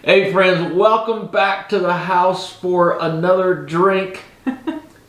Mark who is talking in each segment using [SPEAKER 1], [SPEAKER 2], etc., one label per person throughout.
[SPEAKER 1] Hey friends, welcome back to the house for another drink.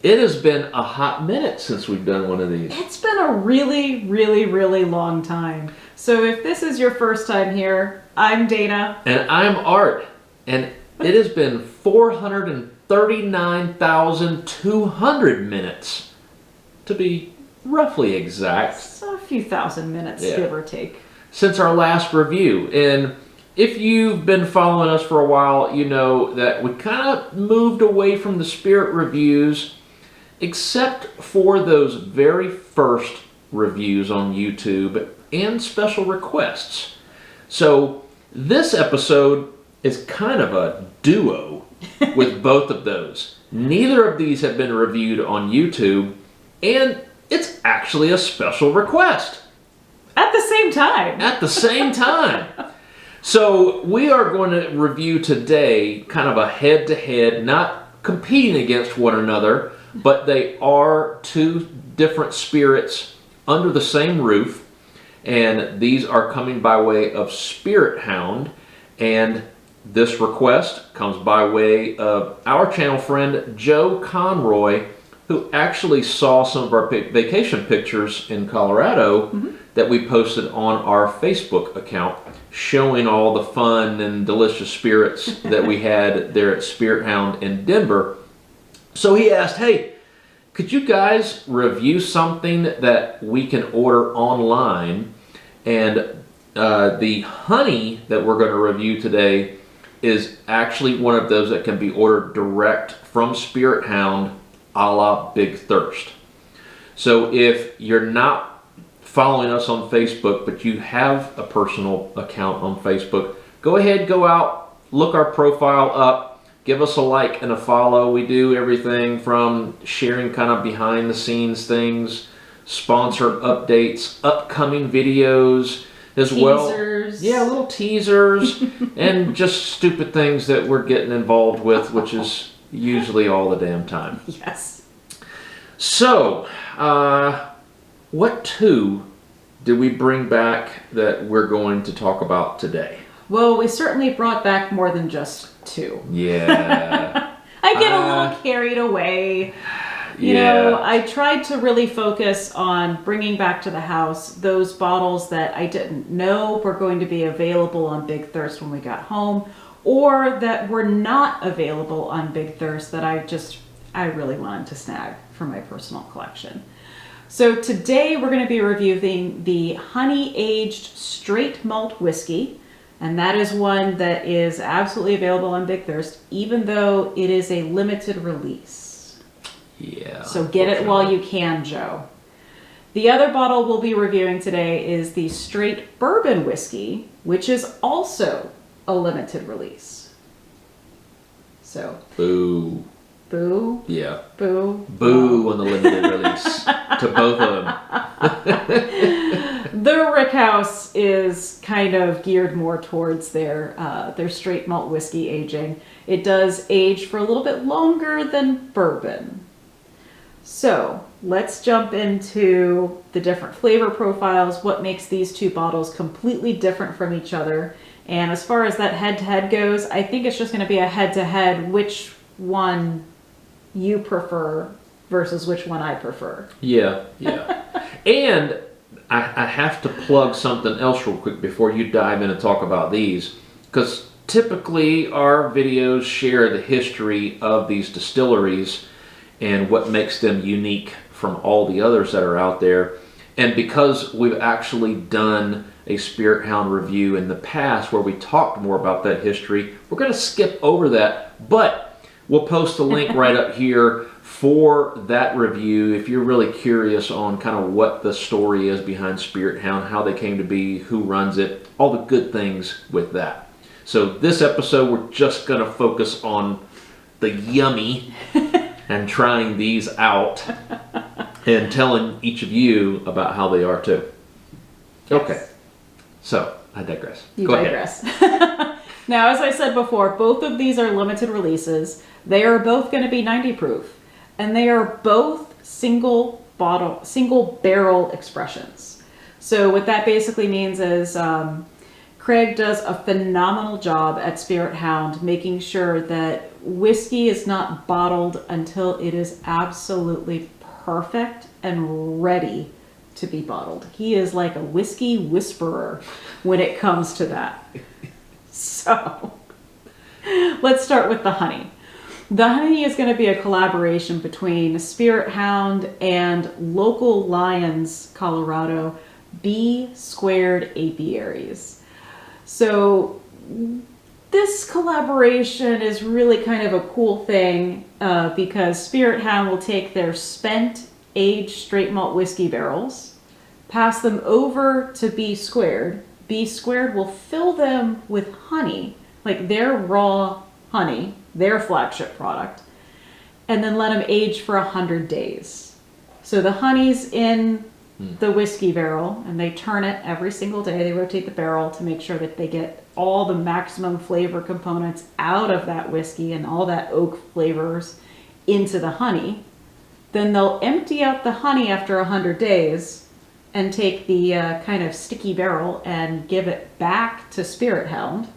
[SPEAKER 1] It has been a hot minute since we've done one of these.
[SPEAKER 2] It's been a really long time. So if this is your first time here, I'm Dana.
[SPEAKER 1] And I'm Art. And it has been 439,200 minutes, to be roughly exact.
[SPEAKER 2] It's a few thousand minutes,
[SPEAKER 1] Yeah.
[SPEAKER 2] give or take.
[SPEAKER 1] Since our last review. And if you've been following us for a while, you know that we kind of moved away from the spirit reviews, except for those very first reviews on YouTube and special requests. So this episode is kind of a duo with both of those. Neither of these have been reviewed on YouTube, and it's actually a special request.
[SPEAKER 2] At the same time.
[SPEAKER 1] At the same time. So we are going to review today kind of a head-to-head, not competing against one another, but they are two different spirits under the same roof. And these are coming by way of Spirit Hound. And this request comes by way of our channel friend, Joe Conroy, who actually saw some of our vacation pictures in Colorado that we posted on our Facebook account, showing all the fun and delicious spirits that we had there at Spirit Hound in Denver. So he asked, hey, could you guys review something that we can order online? And the honey that we're going to review today is actually one of those that can be ordered direct from Spirit Hound, a la Big Thirst. So if you're not following us on Facebook, but you have a personal account on Facebook, go ahead, go out, look our profile up, give us a like and a follow. We do everything from sharing kind of behind the scenes things, sponsored updates, upcoming videos as well.
[SPEAKER 2] Teasers.
[SPEAKER 1] Yeah, little teasers and just stupid things that we're getting involved with, which is usually all the damn time.
[SPEAKER 2] Yes.
[SPEAKER 1] So, what two did we bring back that we're going to talk about today?
[SPEAKER 2] Well, we certainly brought back more than just two.
[SPEAKER 1] Yeah.
[SPEAKER 2] I get a little carried away. You know, I tried to really focus on bringing back to the house those bottles that I didn't know were going to be available on Big Thirst when we got home, or that were not available on Big Thirst that I really wanted to snag for my personal collection. So today we're going to be reviewing the honey aged straight malt whiskey, and that is one that is absolutely available on Big Thirst, even though it is a limited release.
[SPEAKER 1] Yeah.
[SPEAKER 2] So get it while you can, Joe. The other bottle we'll be reviewing today is the straight bourbon whiskey, which is also a limited release. So.
[SPEAKER 1] Boo.
[SPEAKER 2] Boo.
[SPEAKER 1] Yeah.
[SPEAKER 2] Boo.
[SPEAKER 1] Boo on the limited release to both of them.
[SPEAKER 2] The Rickhouse is kind of geared more towards their straight malt whiskey aging. It does age for a little bit longer than bourbon. So let's jump into the different flavor profiles, what makes these two bottles completely different from each other. And as far as that head-to-head goes, I think it's just going to be a head-to-head which one you prefer versus which one I prefer.
[SPEAKER 1] Yeah. And I have to plug something else real quick before you dive in and talk about these, because typically our videos share the history of these distilleries and what makes them unique from all the others that are out there. And because we've actually done a Spirit Hound review in the past where we talked more about that history, we're going to skip over that, but we'll post a link right up here for that review if you're really curious on kind of what the story is behind Spirit Hound, how they came to be, who runs it, all the good things with that. So this episode, we're just going to focus on the yummy and trying these out and telling each of you about how they are too.
[SPEAKER 2] Yes.
[SPEAKER 1] Okay, so I digress.
[SPEAKER 2] You
[SPEAKER 1] Go
[SPEAKER 2] digress. Now, as I said before, both of these are limited releases. They are both going to be 90 proof, and they are both single barrel expressions. So what that basically means is Craig does a phenomenal job at Spirit Hound making sure that whiskey is not bottled until it is absolutely perfect and ready to be bottled. He is like a whiskey whisperer when it comes to that. So, let's start with the honey. The honey is going to be a collaboration between Spirit Hound and local Lyons, Colorado, B Squared Apiaries. So this collaboration is really kind of a cool thing because Spirit Hound will take their spent aged straight malt whiskey barrels, pass them over to B Squared. B Squared will fill them with honey, like their raw honey, their flagship product, and then let them age for 100 days. So the honey's in the whiskey barrel, and they turn it every single day. They rotate the barrel to make sure that they get all the maximum flavor components out of that whiskey and all that oak flavors into the honey. Then they'll empty out the honey after 100 days and take the kind of sticky barrel and give it back to Spirit Hound.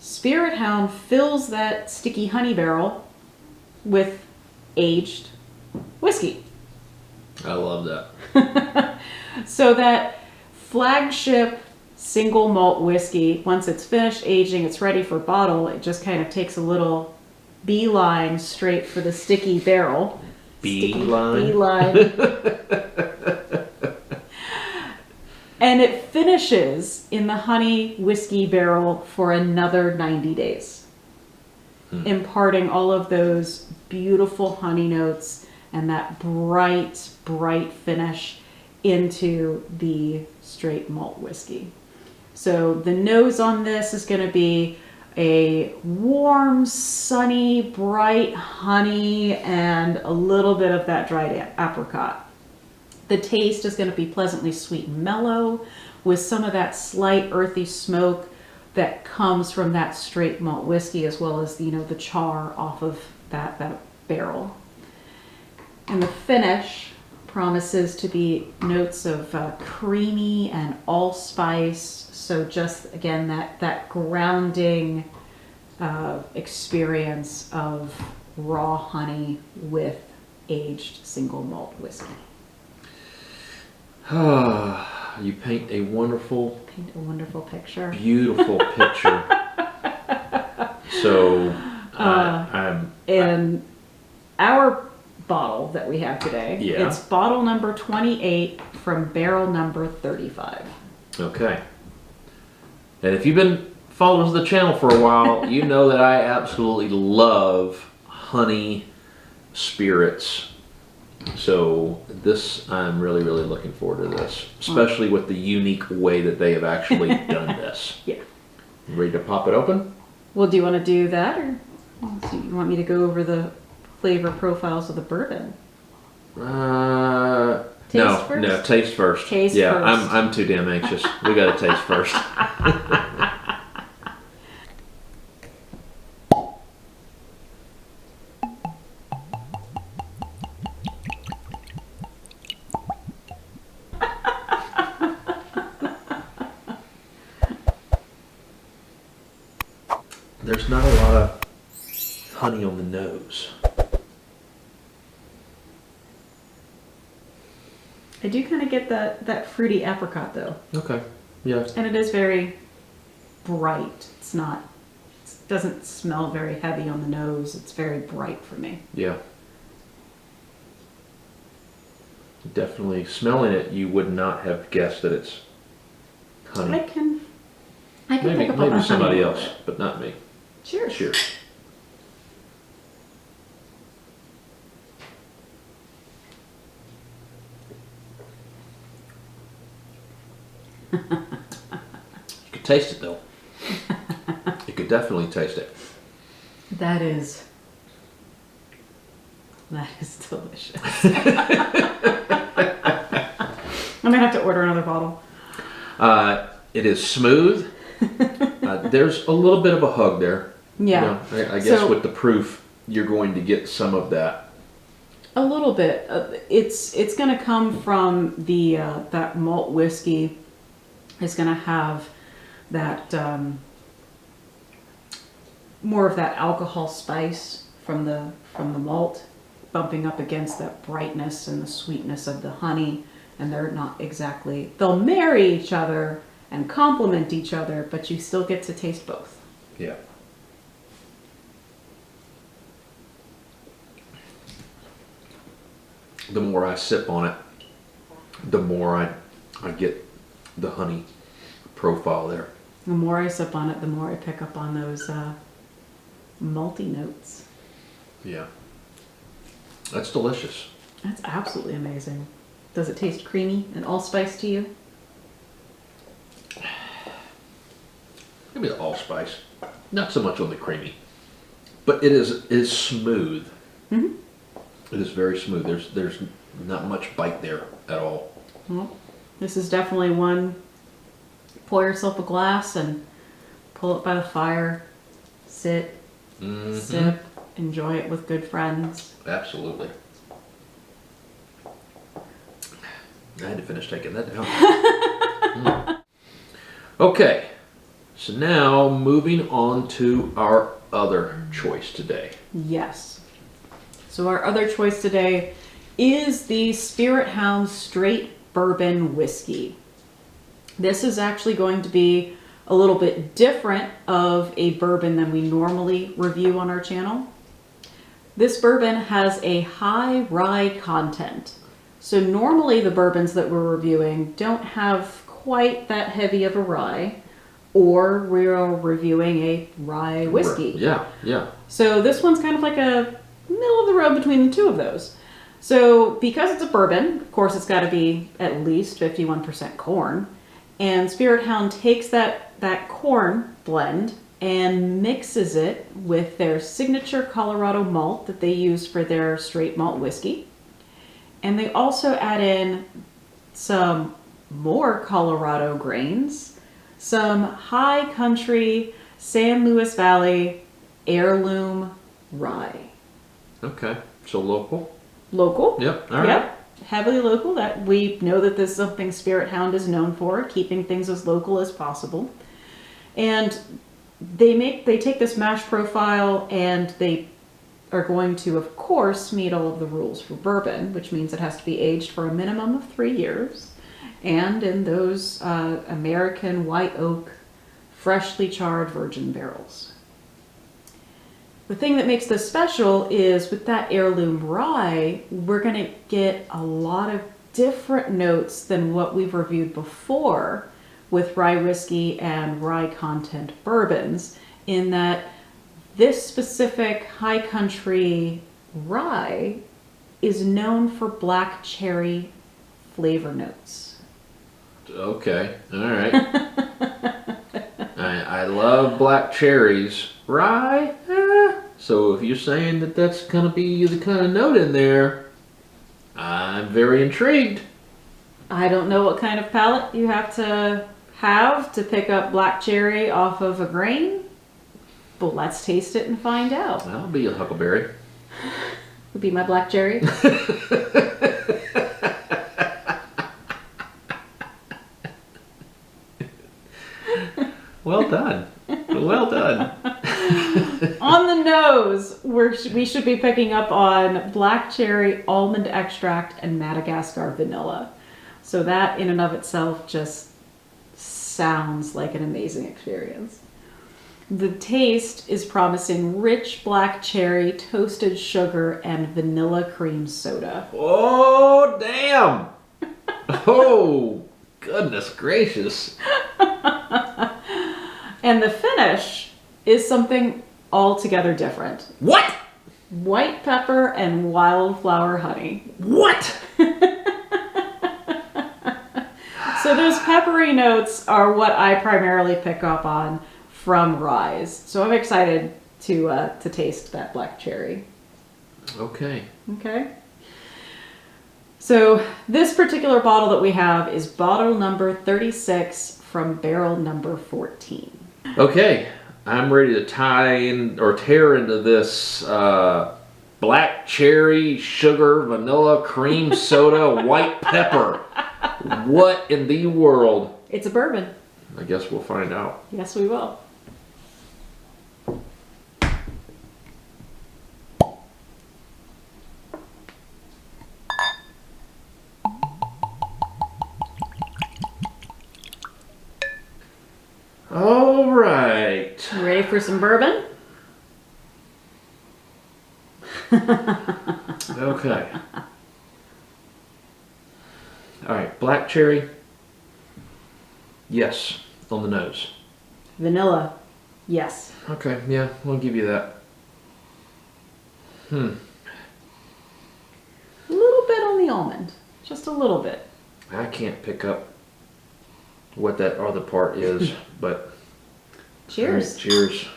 [SPEAKER 2] Spirit Hound fills that sticky honey barrel with aged whiskey.
[SPEAKER 1] I love that.
[SPEAKER 2] So that flagship single malt whiskey, once it's finished aging, it's ready for bottle, it just kind of takes a little beeline straight for the sticky barrel.
[SPEAKER 1] Beeline.
[SPEAKER 2] And it finishes in the honey whiskey barrel for another 90 days, imparting all of those beautiful honey notes and that bright, bright finish into the straight malt whiskey. So the nose on this is going to be a warm, sunny, bright honey and a little bit of that dried apricot. The taste is going to be pleasantly sweet and mellow with some of that slight earthy smoke that comes from that straight malt whiskey, as well as, you know, the char off of that barrel. And the finish promises to be notes of creamy and allspice. So just, again, that grounding experience of raw honey with aged single malt whiskey.
[SPEAKER 1] You paint a wonderful
[SPEAKER 2] picture.
[SPEAKER 1] Beautiful picture. So,
[SPEAKER 2] in our bottle that we have today,
[SPEAKER 1] yeah,
[SPEAKER 2] it's bottle number 28 from barrel number 35.
[SPEAKER 1] Okay. And if you've been following the channel for a while, you know that I absolutely love honey spirits. So this, I'm really, really looking forward to this, especially with the unique way that they have actually done this.
[SPEAKER 2] Yeah.
[SPEAKER 1] Ready to pop it open?
[SPEAKER 2] Well, do you want to do that, or do you want me to go over the flavor profiles of the bourbon?
[SPEAKER 1] No, taste first.
[SPEAKER 2] Taste
[SPEAKER 1] yeah,
[SPEAKER 2] first.
[SPEAKER 1] I'm too damn anxious. We got to taste first. There's not a lot of honey on the nose.
[SPEAKER 2] I do kind of get that fruity apricot though.
[SPEAKER 1] Okay. Yeah.
[SPEAKER 2] And it is very bright. It doesn't smell very heavy on the nose. It's very bright for me.
[SPEAKER 1] Yeah. Definitely smelling it, you would not have guessed that it's honey.
[SPEAKER 2] I can
[SPEAKER 1] Maybe
[SPEAKER 2] pick up on the honey
[SPEAKER 1] somebody
[SPEAKER 2] a little
[SPEAKER 1] else,
[SPEAKER 2] bit.
[SPEAKER 1] but not me.
[SPEAKER 2] Cheers.
[SPEAKER 1] Cheers. You could taste it though. You could definitely taste it.
[SPEAKER 2] That is delicious. I'm gonna have to order another bottle.
[SPEAKER 1] It is smooth. There's a little bit of a hug there.
[SPEAKER 2] Yeah.
[SPEAKER 1] You know, I guess with the proof, you're going to get some of that.
[SPEAKER 2] A little bit. It's going to come from the that malt whiskey is going to have that more of that alcohol spice from the malt, bumping up against that brightness and the sweetness of the honey. And they're not exactly, they'll marry each other and complement each other, but you still get to taste both.
[SPEAKER 1] Yeah. The more I sip on it, the more I get the honey profile there.
[SPEAKER 2] The more I sip on it, the more I pick up on those malty notes.
[SPEAKER 1] Yeah. That's delicious.
[SPEAKER 2] That's absolutely amazing. Does it taste creamy and allspice to you?
[SPEAKER 1] Give me the allspice. Not so much on the creamy, but it is smooth.
[SPEAKER 2] Mm-hmm.
[SPEAKER 1] It is very smooth. There's not much bite there at all.
[SPEAKER 2] Well, this is definitely one. Pour yourself a glass and pull it by the fire. Sit, sip, enjoy it with good friends.
[SPEAKER 1] Absolutely. I had to finish taking that down. Okay, so now moving on to our other choice today.
[SPEAKER 2] Yes. So our other choice today is the Spirit Hound Straight Bourbon Whiskey. This is actually going to be a little bit different of a bourbon than we normally review on our channel. This bourbon has a high rye content. So normally the bourbons that we're reviewing don't have quite that heavy of a rye, or we're reviewing a rye whiskey.
[SPEAKER 1] Yeah.
[SPEAKER 2] So this one's kind of like a middle of the road between the two of those. So because it's a bourbon, of course it's got to be at least 51% corn. And Spirit Hound takes that corn blend and mixes it with their signature Colorado malt that they use for their straight malt whiskey. And they also add in some more Colorado grains, some high country San Luis Valley heirloom rye.
[SPEAKER 1] Okay, so local.
[SPEAKER 2] Local.
[SPEAKER 1] Yep. All right.
[SPEAKER 2] Yep. Heavily local. That we know that this is something Spirit Hound is known for, keeping things as local as possible. And they take this mash profile and they are going to, of course, meet all of the rules for bourbon, which means it has to be aged for a minimum of 3 years. And in those American white oak, freshly charred virgin barrels. The thing that makes this special is with that heirloom rye, we're going to get a lot of different notes than what we've reviewed before with rye whiskey and rye content bourbons, in that this specific high country rye is known for black cherry flavor notes.
[SPEAKER 1] Okay, all right. I love black cherries. Rye? So if you're saying that that's going to be the kind of note in there, I'm very intrigued.
[SPEAKER 2] I don't know what kind of palate you have to pick up black cherry off of a grain, but let's taste it and find out.
[SPEAKER 1] I'll be a huckleberry.
[SPEAKER 2] Would be my black cherry.
[SPEAKER 1] Well done. Well done.
[SPEAKER 2] On the nose, we should be picking up on black cherry, almond extract, and Madagascar vanilla. So that in and of itself just sounds like an amazing experience. The taste is promising rich black cherry, toasted sugar, and vanilla cream soda.
[SPEAKER 1] Oh, damn. Oh, goodness gracious.
[SPEAKER 2] And the finish is something altogether different.
[SPEAKER 1] What?
[SPEAKER 2] White pepper and wildflower honey.
[SPEAKER 1] What?
[SPEAKER 2] So those peppery notes are what I primarily pick up on from ryes. So I'm excited to taste that black cherry.
[SPEAKER 1] Okay.
[SPEAKER 2] Okay. So this particular bottle that we have is bottle number 36 from barrel number 14.
[SPEAKER 1] Okay, I'm ready to tear into this black cherry, sugar, vanilla, cream soda, white pepper. What in the world?
[SPEAKER 2] It's a bourbon.
[SPEAKER 1] I guess we'll find out.
[SPEAKER 2] Yes, we will.
[SPEAKER 1] All right.
[SPEAKER 2] You ready for some bourbon?
[SPEAKER 1] Okay. All right, black cherry. Yes, on the nose.
[SPEAKER 2] Vanilla. Yes.
[SPEAKER 1] Okay, yeah, we'll give you that.
[SPEAKER 2] A little bit on the almond. Just a little bit.
[SPEAKER 1] I can't pick up what that other part is, but...
[SPEAKER 2] Cheers.
[SPEAKER 1] Right, cheers.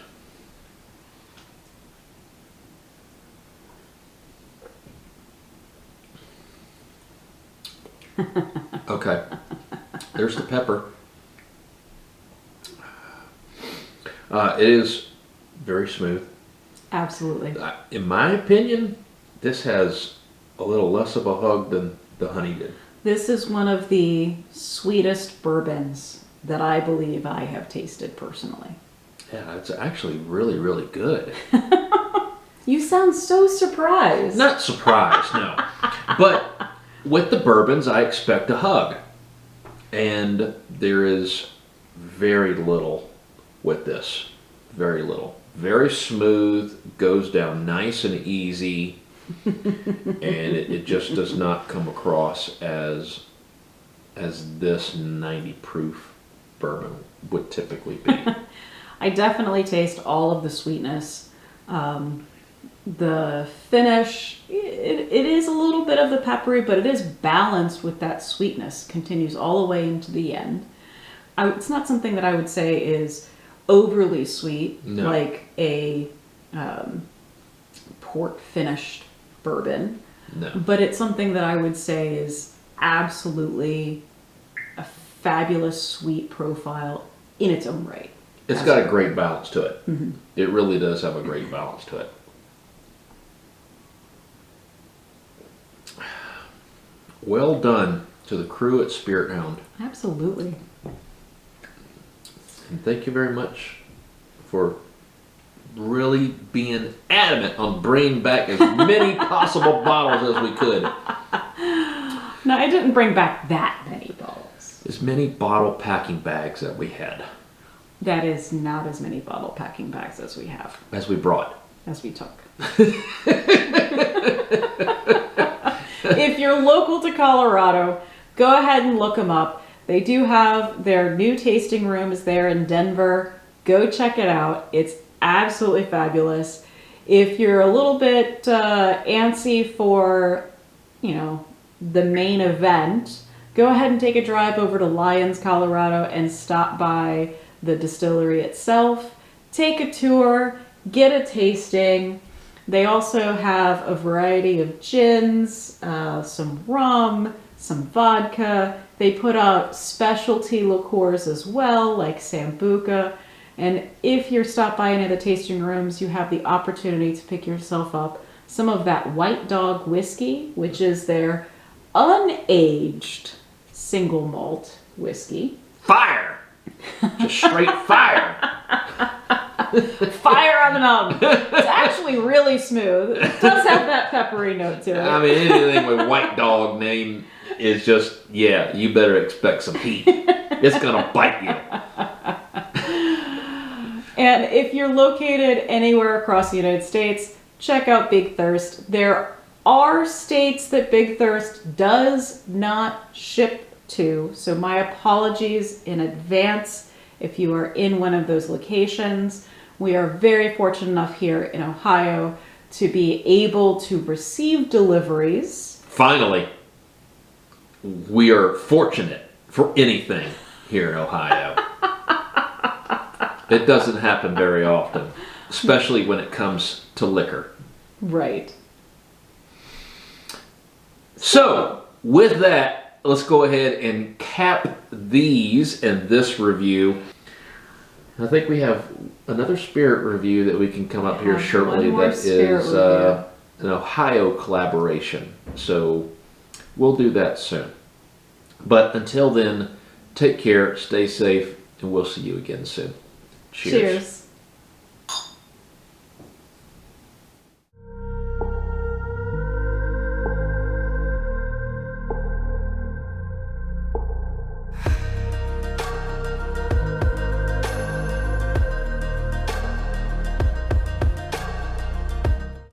[SPEAKER 1] Okay. There's the pepper. It is very smooth.
[SPEAKER 2] Absolutely.
[SPEAKER 1] In my opinion, this has a little less of a hug than the honey did.
[SPEAKER 2] This is one of the sweetest bourbons that I believe I have tasted personally.
[SPEAKER 1] Yeah, it's actually really, really good.
[SPEAKER 2] You sound so surprised.
[SPEAKER 1] Not surprised, no. But with the bourbons, I expect a hug. And there is very little with this. Very little. Very smooth, goes down nice and easy, and it just does not come across as this 90 proof bourbon would typically be.
[SPEAKER 2] I definitely taste all of the sweetness. The finish, it is a little bit of the peppery, but it is balanced with that sweetness. Continues all the way into the end. It's not something that I would say is overly sweet,
[SPEAKER 1] No.
[SPEAKER 2] like a port finished bourbon.
[SPEAKER 1] No.
[SPEAKER 2] But it's something that I would say is absolutely a fabulous sweet profile in its own right.
[SPEAKER 1] It's got a great balance to it.
[SPEAKER 2] Mm-hmm.
[SPEAKER 1] It really does have a great balance to it. Well done to the crew at Spirit Hound.
[SPEAKER 2] Absolutely.
[SPEAKER 1] And thank you very much for really being adamant on bringing back as many possible bottles as we could.
[SPEAKER 2] No, I didn't bring back that many bottles.
[SPEAKER 1] As many bottle packing bags that we had.
[SPEAKER 2] That is not as many bottle packing bags as we have,
[SPEAKER 1] As we brought.
[SPEAKER 2] as we took. If you're local to Colorado, go ahead and look them up. They do have their new tasting rooms there in Denver. Go check it out. It's absolutely fabulous. If you're a little bit antsy for, the main event, go ahead and take a drive over to Lyons, Colorado, and stop by the distillery itself. Take a tour, get a tasting. They also have a variety of gins, some rum, some vodka. They put out specialty liqueurs as well, like Sambuca. And if you're stopped by any of the tasting rooms, you have the opportunity to pick yourself up some of that White Dog whiskey, which is their unaged single malt whiskey.
[SPEAKER 1] Fire! Just straight fire!
[SPEAKER 2] Fire on the mountain. It's actually really smooth. It does have that peppery note to it.
[SPEAKER 1] I mean, anything with White Dog name is just, yeah, you better expect some heat. It's gonna bite you.
[SPEAKER 2] And if you're located anywhere across the United States, check out Big Thirst. There are states that Big Thirst does not ship to, so my apologies in advance if you are in one of those locations. We are very fortunate enough here in Ohio to be able to receive deliveries.
[SPEAKER 1] Finally, we are fortunate for anything here in Ohio. It doesn't happen very often, especially when it comes to liquor.
[SPEAKER 2] Right.
[SPEAKER 1] So, with that, let's go ahead and cap these and this review. I think we have another spirit review that we can come up here shortly that is an Ohio collaboration. So, we'll do that soon. But until then, take care, stay safe, and we'll see you again soon. Cheers.
[SPEAKER 2] Cheers.